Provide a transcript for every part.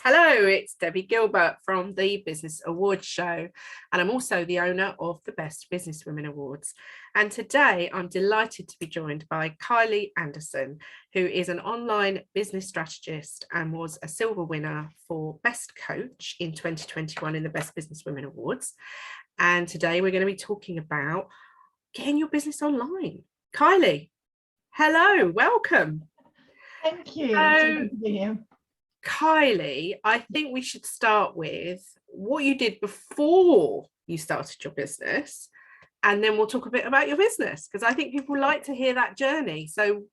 Hello, it's Debbie Gilbert from the Business Awards show, and I'm also the owner of the Best Business Women Awards. And today I'm delighted to be joined by Kylie Anderson, who is an online business strategist and was a silver winner for Best Coach in 2021 in the Best Business Women Awards. And today we're going to be talking about getting your business online. Kylie, hello, welcome. Thank you. It's so good to be here. Kylie, I think we should start with what you did before you started your business, and then we'll talk a bit about your business, because I think people like to hear that journey. So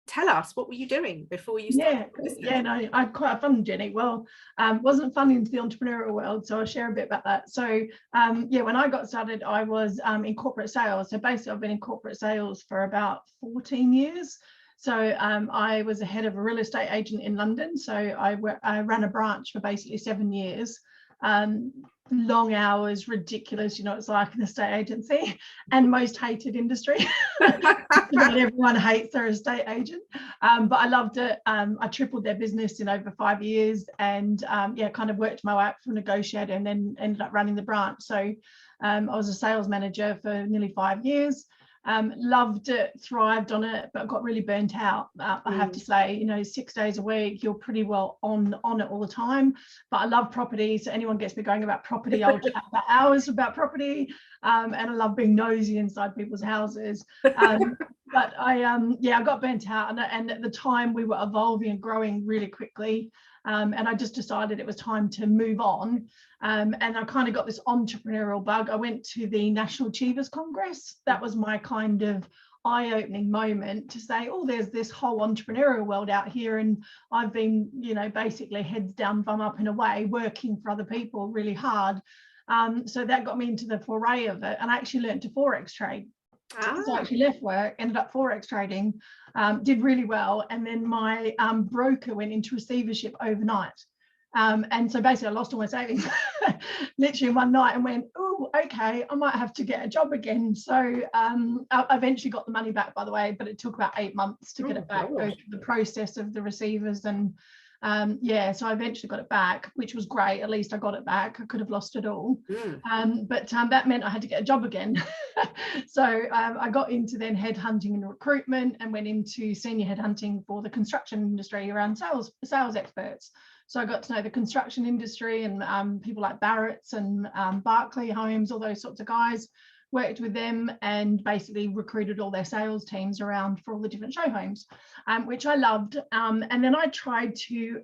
tell us, what were you doing before you started your business? Yeah, no, I had quite a fun journey. Well, wasn't fun into the entrepreneurial world, so I'll share a bit about that. So when I got started, I was in corporate sales. So basically I've been in corporate sales for about 14 years. So I was the head of a real estate agent in London. So I ran a branch for basically 7 years. Long hours, ridiculous, you know, it's like an estate agency, and most hated industry. Not everyone hates their estate agent, but I loved it. I tripled their business in over 5 years, and kind of worked my way up from negotiator and then ended up running the branch. So I was a sales manager for nearly 5 years. Loved it, thrived on it, but got really burnt out. I have to say, you know, 6 days a week, you're pretty well on it all the time. But I love property, so anyone gets me going about property, I'll chat for hours about property. And I love being nosy inside people's houses. But I got burnt out, and at the time we were evolving and growing really quickly. And I just decided it was time to move on. And I kind of got this entrepreneurial bug. I went to the National Achievers Congress. That was my kind of eye-opening moment to say, oh, there's this whole entrepreneurial world out here. And I've been, you know, basically heads down, bum up in a way, working for other people really hard. So that got me into the foray of it. And I actually learned to Forex trade. So I actually left work, ended up Forex trading, did really well. And then my broker went into receivership overnight. And so basically I lost all my savings literally one night and went, oh, okay, I might have to get a job again. So I eventually got the money back, by the way, but it took about 8 months to get it back, go through the process of the receivers. And so I eventually got it back, which was great. At least I got it back. I could have lost it all. But that meant I had to get a job again. So I got into then headhunting and recruitment, and went into senior headhunting for the construction industry around sales experts. So I got to know the construction industry and people like Barrett's and Barclay Homes, all those sorts of guys. Worked with them and basically recruited all their sales teams around for all the different show homes, which I loved. And then I tried to,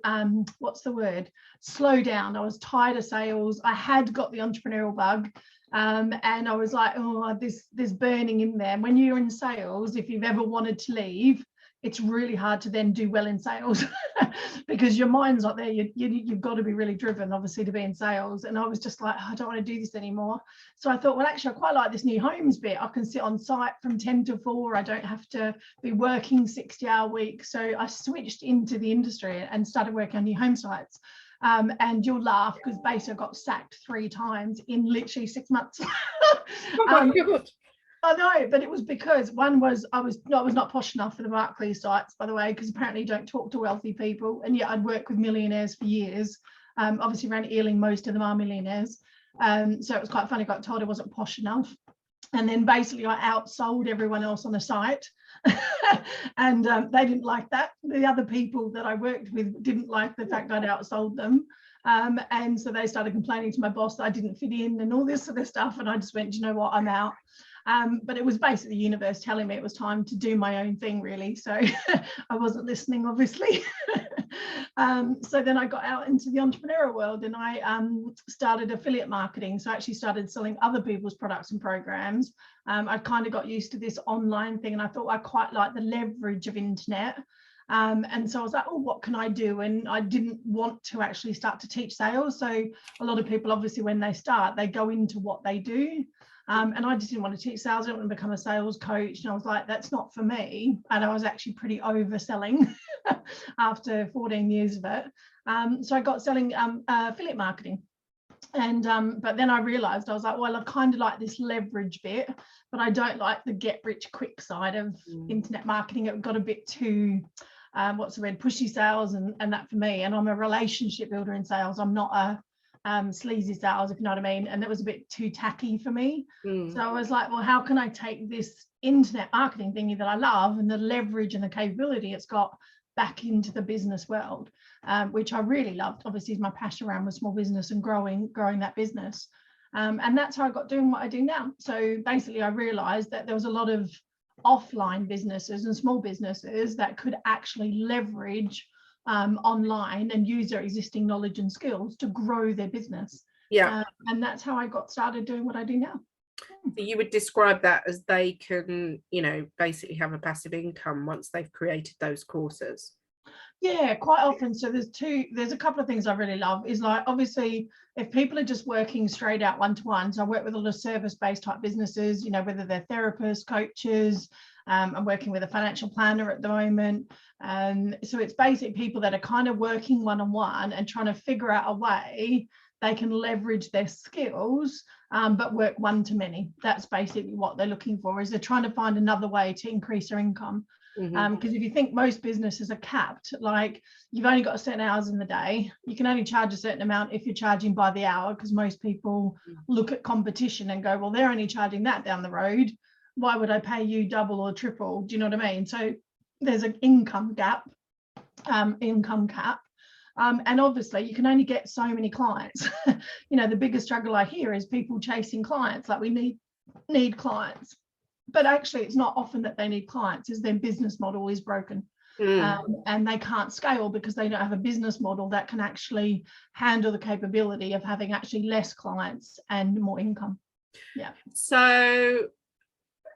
slow down. I was tired of sales. I had got the entrepreneurial bug. And I was like, oh, there's burning in there. When you're in sales, if you've ever wanted to leave, it's really hard to then do well in sales because your mind's not there. You've got to be really driven, obviously, to be in sales. And I was just like, I don't want to do this anymore. So I thought, well, actually, I quite like this new homes bit. I can sit on site from 10 to 4. I don't have to be working 60-hour weeks. So I switched into the industry and started working on new home sites. And you'll laugh because basically I got sacked 3 times in literally 6 months. Oh my God. I know, but it was because one was I was not posh enough for the Barclay sites, by the way, because apparently you don't talk to wealthy people. And yet I'd worked with millionaires for years. Obviously around Ealing, most of them are millionaires. So it was quite funny. I got told I wasn't posh enough. And then basically I outsold everyone else on the site. And they didn't like that. The other people that I worked with didn't like the fact I'd outsold them. And so they started complaining to my boss that I didn't fit in and all this sort of stuff. And I just went, you know what, I'm out. But it was basically the universe telling me it was time to do my own thing, really. So I wasn't listening, obviously. So then I got out into the entrepreneurial world, and I started affiliate marketing. So I actually started selling other people's products and programs. I kind of got used to this online thing, and I thought I quite like the leverage of internet. And so I was like, oh, what can I do? And I didn't want to actually start to teach sales. So a lot of people, obviously, when they start, they go into what they do. And I just didn't want to teach sales. I didn't want to become a sales coach. And I was like, that's not for me. And I was actually pretty overselling after 14 years of it. So I got selling affiliate marketing. And but then I realized, I was like, well, I kind of like this leverage bit, but I don't like the get rich quick side of internet marketing. It got a bit too what's the word, pushy sales and that for me. And I'm a relationship builder in sales. I'm not a sleazy sales, if you know what I mean. And that was a bit too tacky for me. So I was like, well, how can I take this internet marketing thingy that I love and the leverage and the capability it's got back into the business world, which I really loved. Obviously, is my passion around with small business and growing that business. And that's how I got doing what I do now. So basically, I realized that there was a lot of offline businesses and small businesses that could actually leverage online and use their existing knowledge and skills to grow their business. And that's how I got started doing what I do now. So you would describe that as they can, basically have a passive income once they've created those courses? Yeah, quite often. So there's a couple of things I really love is like, obviously, if people are just working straight out one-to-one, so I work with a lot of service-based type businesses, whether they're therapists, coaches, I'm working with a financial planner at the moment. So it's basically people that are kind of working one-on-one and trying to figure out a way they can leverage their skills, but work one-to-many. That's basically what they're looking for, is they're trying to find another way to increase their income. Because if you think most businesses are capped, like you've only got a certain hours in the day, you can only charge a certain amount if you're charging by the hour, because most people look at competition and go, well, they're only charging that down the road. Why would I pay you double or triple? Do you know what I mean? So there's an income cap. And obviously you can only get so many clients. The biggest struggle I hear is people chasing clients, like we need clients. But actually, it's not often that they need clients, is their business model is broken. And they can't scale because they don't have a business model that can actually handle the capability of having actually less clients and more income. So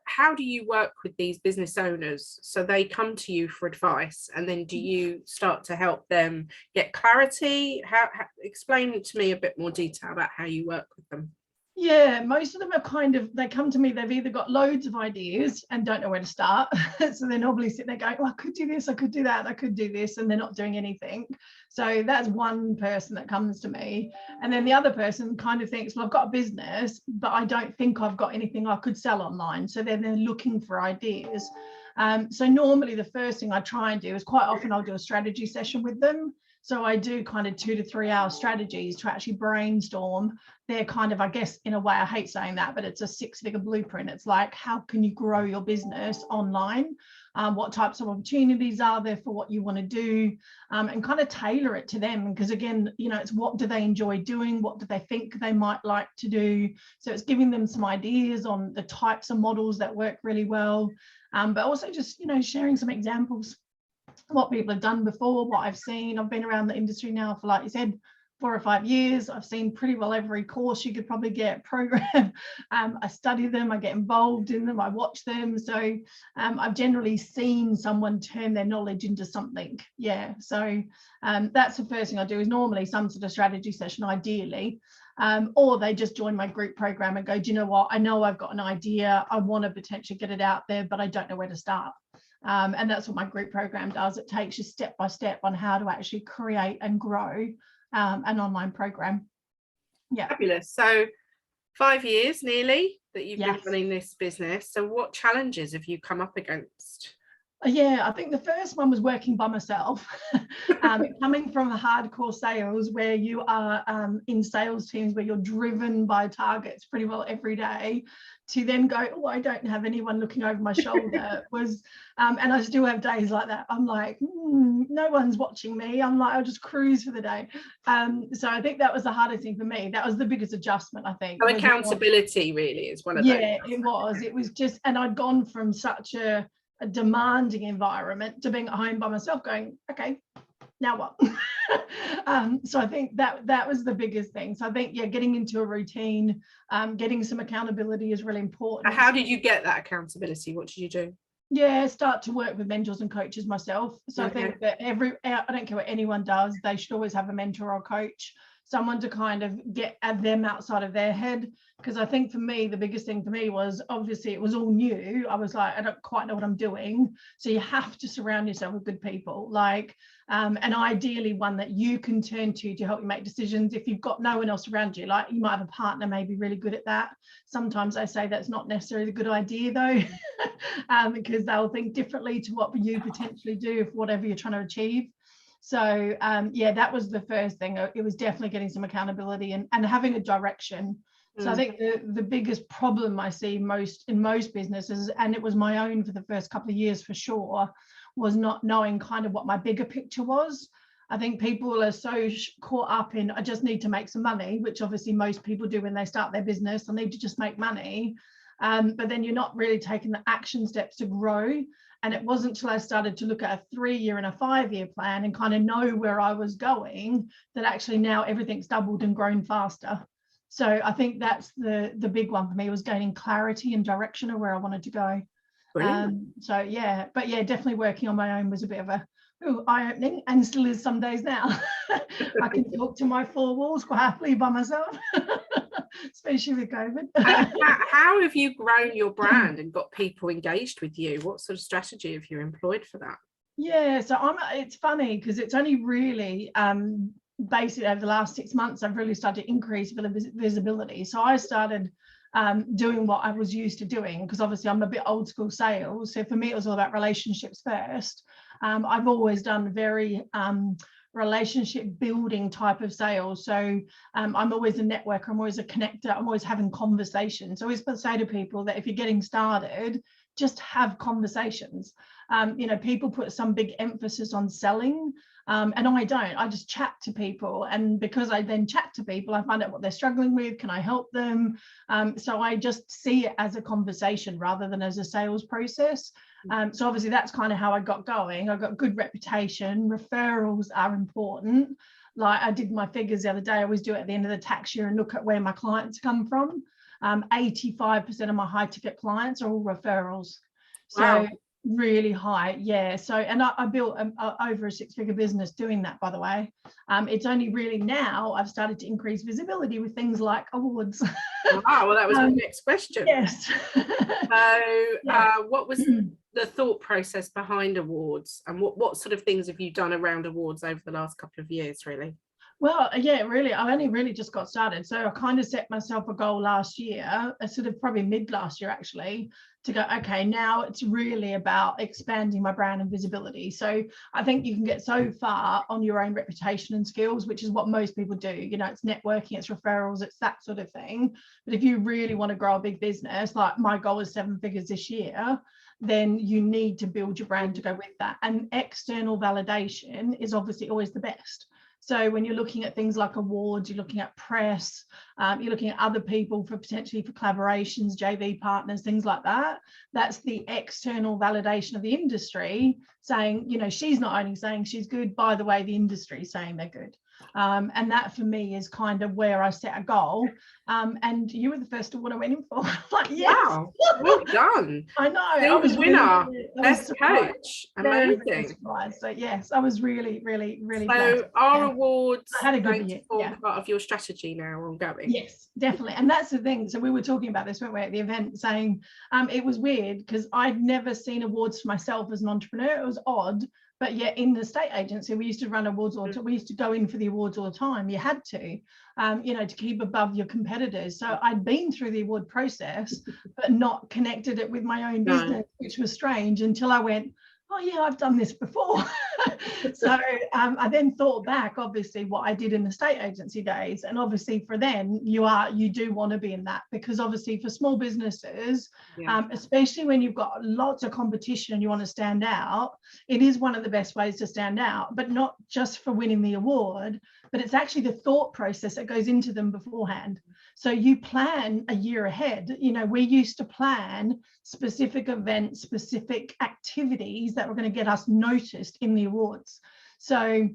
how do you work with these business owners? So they come to you for advice, and then do you start to help them get clarity? How explain to me a bit more detail about how you work with them. Yeah, most of them are they come to me, they've either got loads of ideas and don't know where to start. So they're normally sitting there going, oh, I could do this, I could do that, I could do this, and they're not doing anything. So that's one person that comes to me. And then the other person kind of thinks, well, I've got a business, but I don't think I've got anything I could sell online. So then they're looking for ideas. So normally the first thing I try and do is, quite often I'll do a strategy session with them. So I do kind of 2 to 3 hour strategies to actually brainstorm their kind of, I guess, in a way, I hate saying that, but it's a 6-figure blueprint. It's like, how can you grow your business online? What types of opportunities are there for what you want to do, and kind of tailor it to them. Because again, it's what do they enjoy doing? What do they think they might like to do? So it's giving them some ideas on the types of models that work really well, but also just, sharing some examples, what people have done before, what I've seen. I've been around the industry now for, like you said, 4 or 5 years. I've seen pretty well every course you could probably get, program. I study them, I get involved in them, I watch them. So I've generally seen someone turn their knowledge into something. So that's the first thing I do, is normally some sort of strategy session, ideally. Or they just join my group program and go, do you know what, I know I've got an idea, I want to potentially get it out there, but I don't know where to start. And that's what my group program does. It takes you step by step on how to actually create and grow an online program. Fabulous. So 5 years nearly that you've been running this business. So what challenges have you come up against? I think the first one was working by myself. Coming from a hardcore sales, where you are in sales teams where you're driven by targets pretty well every day, to then go, oh, I don't have anyone looking over my shoulder, was and I still have days like that. I'm like, no one's watching me. I'm like, I'll just cruise for the day. So I think that was the hardest thing for me. That was the biggest adjustment, I think. So accountability really is one of those. It was just, and I'd gone from such a demanding environment to being at home by myself going, okay, now what? So I think that was the biggest thing. So I think, getting into a routine, getting some accountability is really important. How did you get that accountability? What did you do? Start to work with mentors and coaches myself. So I think that I don't care what anyone does, they should always have a mentor or coach. someone to kind of get at them outside of their head. Because I think for me, the biggest thing for me was, obviously it was all new. I was like, I don't quite know what I'm doing. So you have to surround yourself with good people, like, and ideally one that you can turn to help you make decisions. If you've got no one else around you, like you might have a partner maybe really good at that. Sometimes I say that's not necessarily a good idea though, because they'll think differently to what you potentially do for whatever you're trying to achieve. So yeah, that was the first thing. It was definitely getting some accountability and having a direction. So I think the biggest problem I see in most businesses, and it was my own for the first couple of years for sure, was not knowing kind of what my bigger picture was. I think people are so caught up in, I just need to make some money, which obviously most people do when they start their business. They need to just make money. But then you're not really taking the action steps to grow. And it wasn't until I started to look at a 3-year and a 5-year plan and kind of know where I was going that actually now everything's doubled and grown faster. So I think that's the big one for me, was gaining clarity and direction of where I wanted to go. So yeah, but yeah, definitely working on my own was a bit of a eye-opening, and still is some days now. I can talk to my 4 walls quite happily by myself, especially with COVID. How have you grown your brand and got people engaged with you? What sort of strategy have you employed for that? Yeah, so it's funny because it's only really basically over the last 6 months I've really started to increase visibility. So I started doing what I was used to doing, because obviously I'm a bit old school sales. So for me, it was all about relationships first. I've always done very relationship building type of sales. So I'm always a networker, I'm always a connector, I'm always having conversations. I always say to people that if you're getting started, just have conversations. You know, people put some big emphasis on selling, and I don't. I just chat to people, and because I then chat to people, I find out what they're struggling with. Can I help them? So I just see it as a conversation rather than as a sales process. So obviously that's kind of how I got going. I got good reputation. Referrals are important. Like I did my figures the other day. I always do it at the end of the tax year and look at where my clients come from. 85% of my high ticket clients are all referrals. So wow. Really high, yeah. So, and I built over a 6-figure business doing that, by the way. It's only really now I've started to increase visibility with things like awards. Wow, well, that was my next question. Yes. So, what was the thought process behind awards, and what sort of things have you done around awards over the last couple of years, really? Well, yeah, really, I only really just got started. So I kind of set myself a goal last year, sort of probably mid last year actually, to go, okay, now it's really about expanding my brand and visibility. So I think you can get so far on your own reputation and skills, which is what most people do. You know, it's networking, it's referrals, it's that sort of thing. But if you really want to grow a big business, like my goal is 7 figures this year, then you need to build your brand to go with that. And external validation is obviously always the best. So when you're looking at things like awards, you're looking at press, you're looking at other people for potentially for collaborations, JV partners, things like that. That's the external validation of the industry saying, you know, she's not only saying she's good, by the way, the industry is saying they're good. And that for me is kind of where I set a goal. And you were the first one I went in for. Like, yes. Wow, well done. I know. I was winner, best coach. Amazing. So yes, I was really, really, really. So our awards I had a good year. Form part of your strategy now ongoing. Yes, definitely. And that's the thing. So we were talking about this, weren't we, at the event, saying it was weird because I'd never seen awards for myself as an entrepreneur. It was odd. But yet in the estate agency, we used to run awards all the time. We used to go in for the awards all the time. You had to, you know, to keep above your competitors. So I'd been through the award process, but not connected it with my own business, which was strange until I went, oh yeah, I've done this before. So I then thought back, obviously, what I did in the estate agency days. And obviously for then you do want to be in that, because obviously for small businesses, especially when you've got lots of competition and you want to stand out, it is one of the best ways to stand out, but not just for winning the award, but it's actually the thought process that goes into them beforehand. So you plan a year ahead. You know, we used to plan specific events, specific activities that were going to get us noticed in the awards. So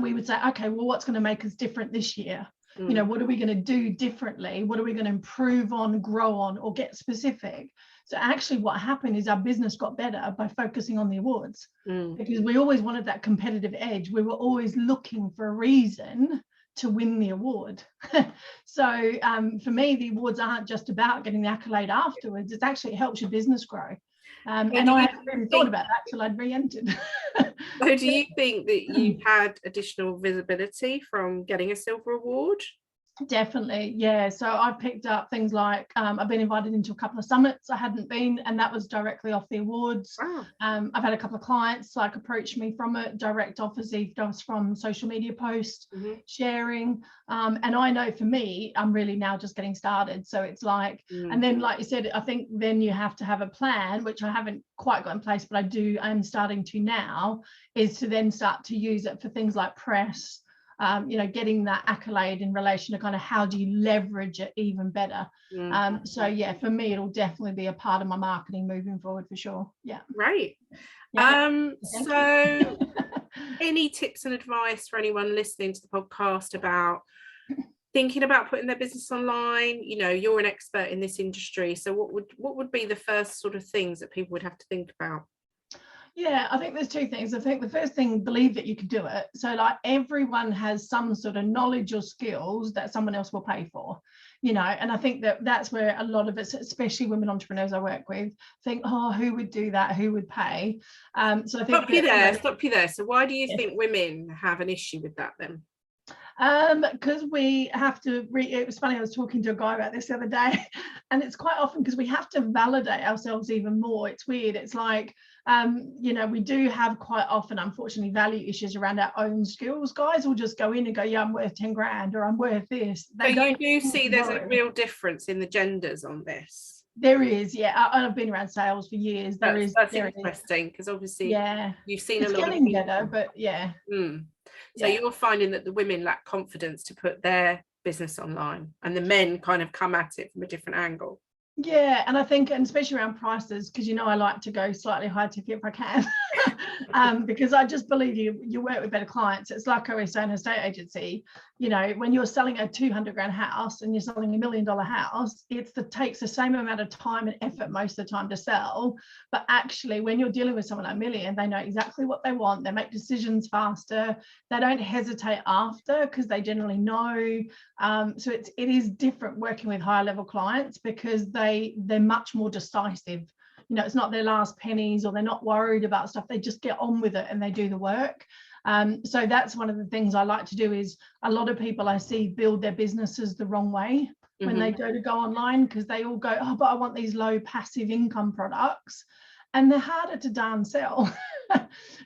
we would say, okay, well, what's going to make us different this year? You know, what are we going to do differently? What are we going to improve on, grow on, or get specific? So actually what happened is our business got better by focusing on the awards, because we always wanted that competitive edge. We were always looking for a reason to win the award. So for me, the awards aren't just about getting the accolade afterwards. It actually helps your business grow. And I hadn't really thought about that till I'd re-entered. So do you think that you had additional visibility from getting a silver award? Definitely, yeah. So I've picked up things like I've been invited into a couple of summits I hadn't been, and that was directly off the awards. Wow. I've had a couple of clients like approach me from it, direct offers from social media posts, sharing. And I know for me, I'm really now just getting started. So it's like, and then like you said, I think then you have to have a plan, which I haven't quite got in place, but I'm starting to now, is to then start to use it for things like press. Getting that accolade in relation to kind of how do you leverage it even better. So yeah, for me, it'll definitely be a part of my marketing moving forward for sure. Yeah. Right. Yeah. So any tips and advice for anyone listening to the podcast about thinking about putting their business online? You're an expert in this industry, so what would be the first sort of things that people would have to think about? Yeah, I think there's two things. I think the first thing, believe that you can do it. So like everyone has some sort of knowledge or skills that someone else will pay for, and I think that's where a lot of us, especially women entrepreneurs I work with, think, oh, who would do that? Who would pay? So I think stop you there. So why do you think women have an issue with that then? Because we have to it was funny, I was talking to a guy about this the other day, and it's quite often because we have to validate ourselves even more. It's weird. It's like we do have quite often, unfortunately, value issues around our own skills. Guys will just go in and go, yeah, I'm worth 10 grand, or I'm worth this. So you do see there's a real difference in the genders on this? There is, yeah. I've been around sales for years. That's interesting, because obviously you've seen a lot of people. Better, but yeah. So you're finding that the women lack confidence to put their business online, and the men kind of come at it from a different angle. Yeah, and I think, and especially around prices, because I like to go slightly high ticket if I can, because I just believe you work with better clients. It's like I always say in an estate agency, when you're selling a 200 grand house and you're selling $1 million house, takes the same amount of time and effort most of the time to sell. But actually, when you're dealing with someone like $1 million, they know exactly what they want. They make decisions faster. They don't hesitate after, because they generally know. So it is different working with higher level clients, because they're much more decisive. It's not their last pennies, or they're not worried about stuff. They just get on with it and they do the work. So that's one of the things I like to do. Is a lot of people I see build their businesses the wrong way when they go online, because they all go, oh, but I want these low passive income products, and they're harder to darn sell.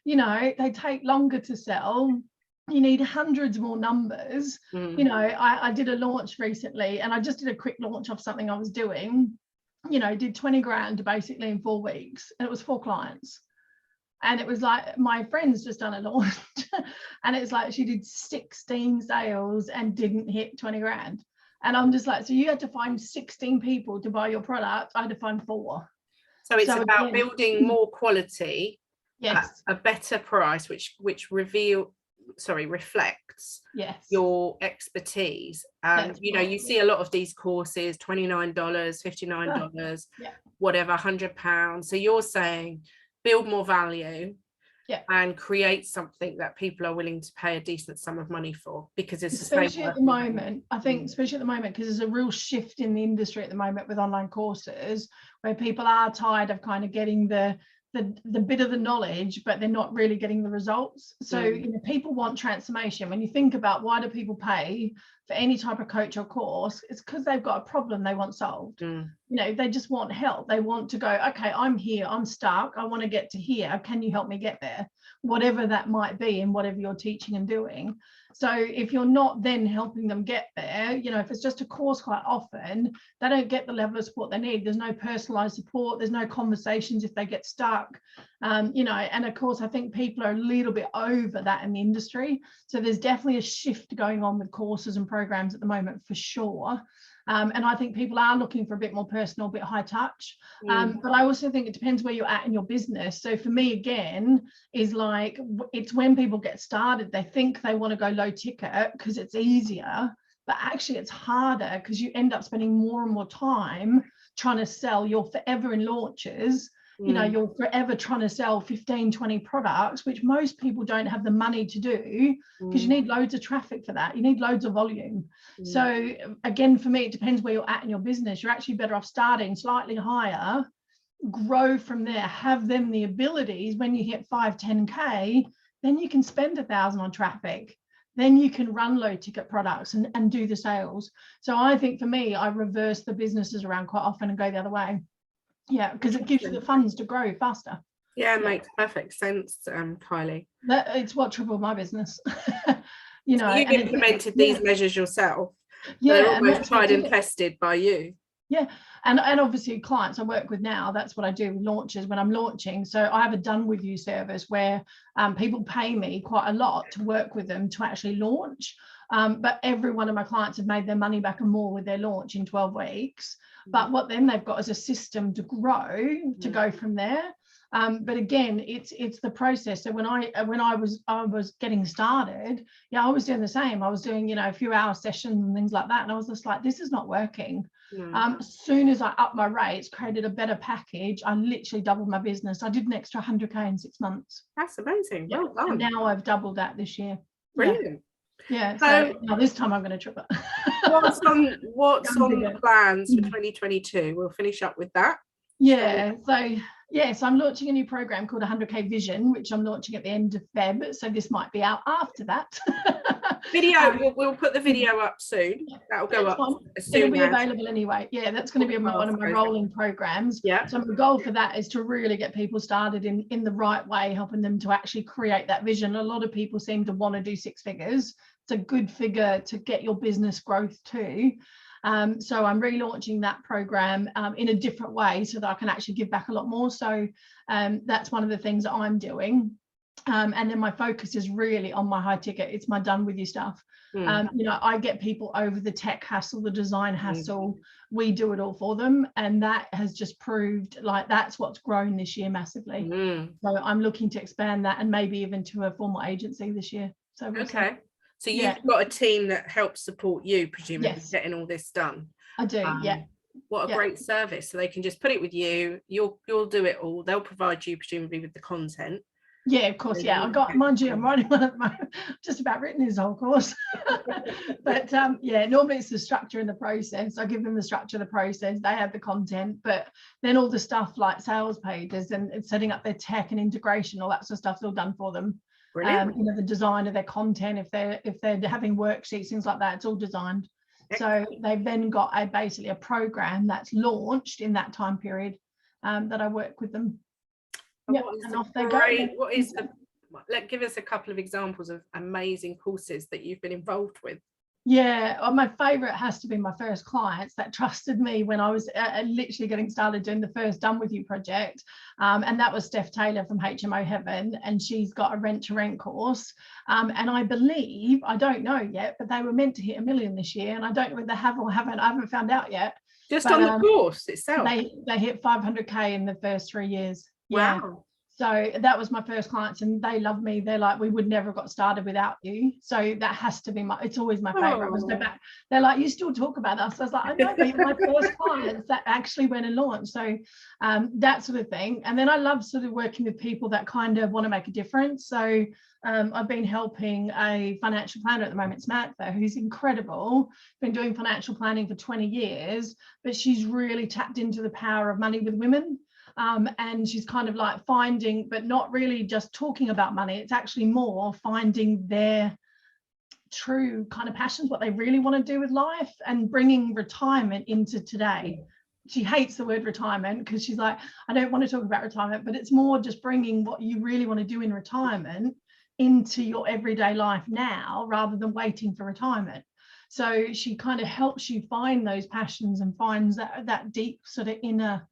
They take longer to sell. You need hundreds more numbers. I did a launch recently, and I just did a quick launch of something I was doing, did 20 grand basically in 4 weeks, and it was 4 clients. And it was like, my friend's just done a launch and it's like she did 16 sales and didn't hit 20 grand. And I'm just like, so you had to find 16 people to buy your product. I had to find 4. So it's about building more quality, yes, at a better price, which reflects your expertise. And you see a lot of these courses, $29, $59, whatever, £100. So you're saying build more value and create something that people are willing to pay a decent sum of money for, because it's especially at the moment. I think especially at the moment, because there's a real shift in the industry at the moment with online courses, where people are tired of kind of getting the bit of the knowledge, but they're not really getting the results. So people want transformation. When you think about why do people pay for any type of coach or course, it's because they've got a problem they want solved. They just want help. They want to go, okay, I'm here, I'm stuck, I want to get to here, can you help me get there? Whatever that might be, and whatever you're teaching and doing. So if you're not then helping them get there, if it's just a course, quite often they don't get the level of support they need. There's no personalized support, there's no conversations if they get stuck. And of course I think people are a little bit over that in the industry. So there's definitely a shift going on with courses and programs at the moment, for sure. And I think people are looking for a bit more personal, a bit high touch. But I also think it depends where you're at in your business. So for me, again, is like, it's when people get started, they think they want to go low ticket because it's easier, but actually it's harder, because you end up spending more and more time trying to sell. You're forever in launches. You know, you're forever trying to sell 15, 20 products, which most people don't have the money to do, because you need loads of traffic for that. You need loads of volume. So again, for me, it depends where you're at in your business. You're actually better off starting slightly higher, grow from there, have them the abilities when you hit 5, 10K, then you can spend 1,000 on traffic. Then you can run low ticket products and do the sales. So I think for me, I reverse the businesses around quite often and go the other way. Yeah, because it gives you the funds to grow faster. Yeah, it makes perfect sense, Kylie. It's what tripled my business. You know, so you've implemented these measures yourself. Yeah, they're almost tried and tested by you. Yeah, and obviously clients I work with now, that's what I do with launches when I'm launching. So I have a done with you service where people pay me quite a lot to work with them to actually launch. But every one of my clients have made their money back and more with their launch in 12 weeks. But what then they've got is a system to grow, to go from there. But again, it's the process. So when I was getting started, I was doing the same. I was doing, you know, a few hour sessions and things like that. And I was just like, this is not working. As soon as I upped my rates, created a better package, I literally doubled my business. I did an extra 100K in 6 months. That's amazing. Well done. And now I've doubled that this year. Brilliant. Yeah. So now this time I'm going to triple it. what's on the plans for 2022? We'll finish up with that. Yeah. So I'm launching a new program called 100K Vision, which I'm launching at the end of Feb. So this might be out after that. Video, we'll put the video up soon. That'll go up as soon. It'll be available anyway. Yeah, that's going to be one of my rolling programs. Yeah. So my goal for that is to really get people started in the right way, helping them to actually create that vision. A lot of people seem to want to do 6 figures. It's a good figure to get your business growth too. So I'm relaunching that program in a different way so that I can actually give back a lot more. So that's one of the things that I'm doing. And then my focus is really on my high ticket. It's my done with you stuff. You know, I get people over the tech hassle, the design hassle. We do it all for them. And that has just proved like that's what's grown this year massively. So I'm looking to expand that and maybe even to a formal agency this year. So we'll see. So you've got a team that helps support you, presumably, getting all this done. I do, What a great service. So they can just put it with you. You'll do it all. They'll provide you, presumably, with the content. Yeah, of course. Yeah, I got, mind you, I'm writing one at the moment, just about written his whole course. But normally it's the structure and the process. I give them the structure, the process, they have the content, but then all the stuff like sales pages and setting up their tech and integration, all that sort of stuff's all done for them. Brilliant. You know, the design of their content, if they're having worksheets, things like that, it's all designed. So they've then got basically a program that's launched in that time period that I work with them. And off they go. Give us a couple of examples of amazing courses that you've been involved with. Yeah, my favorite has to be my first clients that trusted me when I was literally getting started doing the first Done With You project. And that was Steph Taylor from HMO Heaven, and she's got a rent to rent course. And I believe, I don't know yet, but they were meant to hit 1 million this year. And I don't know whether they have or haven't. I haven't found out yet. Just on the course itself. They hit 500K in the first 3 years. Wow. Yeah. So that was my first clients, and they love me. They're like, we would never have got started without you. So that has to be it's always my favorite. They're like, you still talk about us. I was like, I know, but you're my first clients that actually went and launched. So that sort of thing. And then I love sort of working with people that kind of want to make a difference. So I've been helping a financial planner at the moment, Samantha, who's incredible, been doing financial planning for 20 years, but she's really tapped into the power of money with women. And she's kind of like finding, but not really just talking about money. It's actually more finding their true kind of passions, what they really want to do with life, and bringing retirement into today. She hates the word retirement because she's like, I don't want to talk about retirement, but it's more just bringing what you really want to do in retirement into your everyday life now, rather than waiting for retirement. So she kind of helps you find those passions and finds that deep sort of inner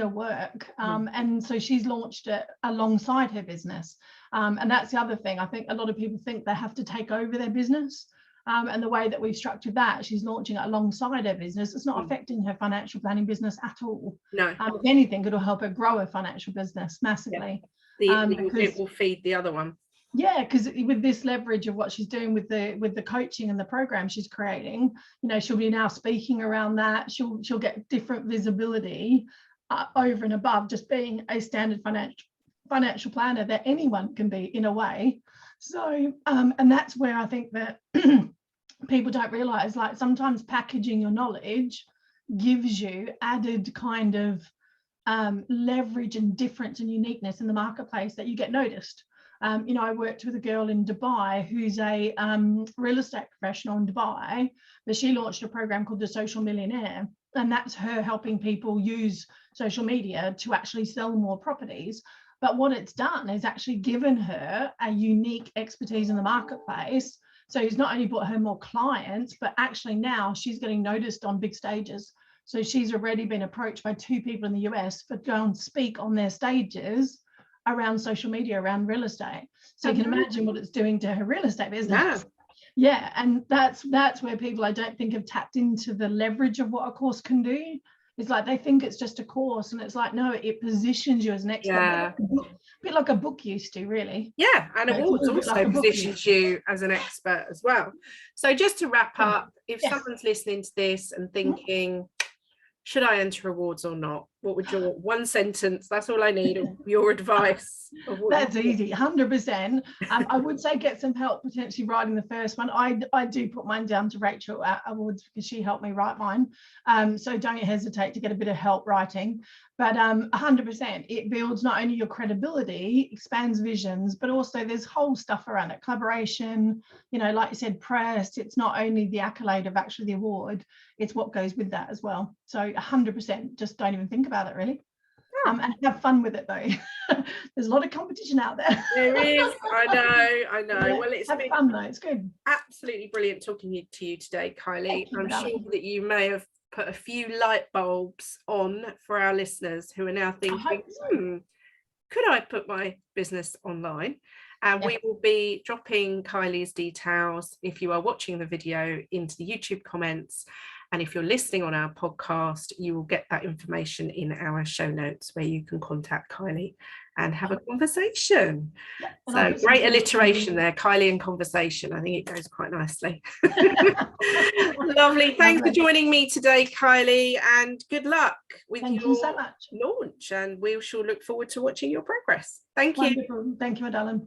work. And so she's launched it alongside her business. And that's the other thing. I think a lot of people think they have to take over their business. And the way that we've structured that, she's launching it alongside her business. It's not affecting her financial planning business at all. No. If anything, it'll help her grow her financial business massively. It will feed the other one. Yeah, because with this leverage of what she's doing with the coaching and the program she's creating, you know, she'll be now speaking around that. She'll get different visibility over and above just being a standard financial planner that anyone can be in a way. So and that's where I think that people don't realize, like, sometimes packaging your knowledge gives you added kind of leverage and difference and uniqueness in the marketplace, that you get noticed. You know, I worked with a girl in Dubai who's a real estate professional in Dubai, but she launched a program called the Social Millionaire, and that's her helping people use social media to actually sell more properties. But what it's done is actually given her a unique expertise in the marketplace. So it's not only brought her more clients, but actually now she's getting noticed on big stages. So she's already been approached by 2 people in the US for go and speak on their stages around social media, around real estate. So you can imagine what it's doing to her real estate business. Yeah, and that's where people, I don't think, have tapped into the leverage of what a course can do. It's like they think it's just a course, and it's like, no, it positions you as an expert. Yeah. A bit like a book used to, really. Yeah, and awards also like positions you as an expert as well. So just to wrap up, if Yes. someone's listening to this and thinking, should I enter awards or not? What would your one sentence, that's all I need, of your advice? That's easy, 100%. I would say get some help potentially writing the first one. I do put mine down to Rachel at Awards because she helped me write mine. So don't hesitate to get a bit of help writing. But 100%, it builds not only your credibility, expands visions, but also there's whole stuff around it. Collaboration, you know, like you said, press. It's not only the accolade of actually the award, it's what goes with that as well. So 100%, just don't even think about it, really. And have fun with it, though. There's a lot of competition out there. There is, I know. Yeah, well, it's have been fun though, it's good. Absolutely brilliant talking to you today, Kylie. I'm darling. sure that you may have put a few light bulbs on for our listeners who are now thinking, could I put my business online? And we will be dropping Kylie's details, if you are watching the video, into the YouTube comments. And if you're listening on our podcast, you will get that information in our show notes where you can contact Kylie and have a conversation. So great alliteration there, Kylie and conversation. I think it goes quite nicely. Lovely. Thanks for joining me today, Kylie, and good luck with your so much. launch. And we shall look forward to watching your progress. Thank you. Wonderful. Thank you, my darling.